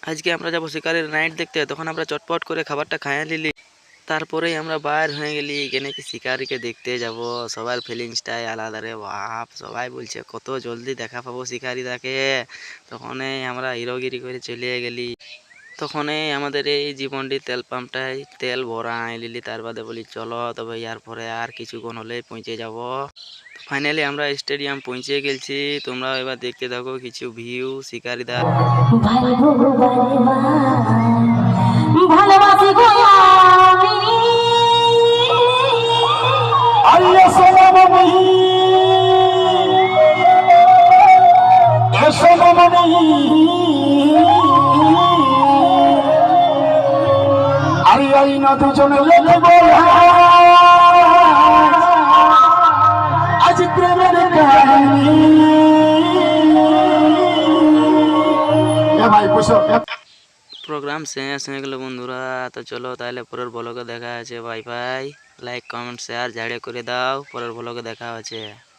আজকে আমরা যাবো শিকারের নাইট দেখতে। তখন আমরা চটপট করে খাবারটা খাইয়ে নিলি, তারপরেই আমরা বাইর হয়ে গেলি কেন কি শিকারিকে দেখতে যাব। সবার ফিলিংসটাই আলাদা রে বাপ, সবাই বলছে কত জলদি দেখা পাবো শিকারিদাকে। তখনই আমরা হিরোগিরি করে চলে গেলি। তখনই আমাদের এই জীবনটি তেল পাম্পটায় তেল ভরা আইলিলি, তার বাদে বলি চলো তবে ইয়ার পরে আর কিছুক্ষণ হলেই পৌঁছে যাব। ফাইনালি আমরা স্টেডিয়াম পৌঁছে গেছি। তোমরা এবার দেখতে থাকো কিছু ভিউ শিকারিদা। ভালোবাসি গো আমি আল্লাহ সালামি এসো মামনি আই আই না দুজনে লেগে বলা আজ প্রেমের কাহিনী। ভাই বুঝো প্রোগ্রাম শেষ হয়ে গেল বন্ধুরা। তো চলো তাহলে পরের ব্লগে দেখা আছে। Bye bye. Like comment share ঝাড়ে করে দাও। পরের ব্লগে দেখা আছে।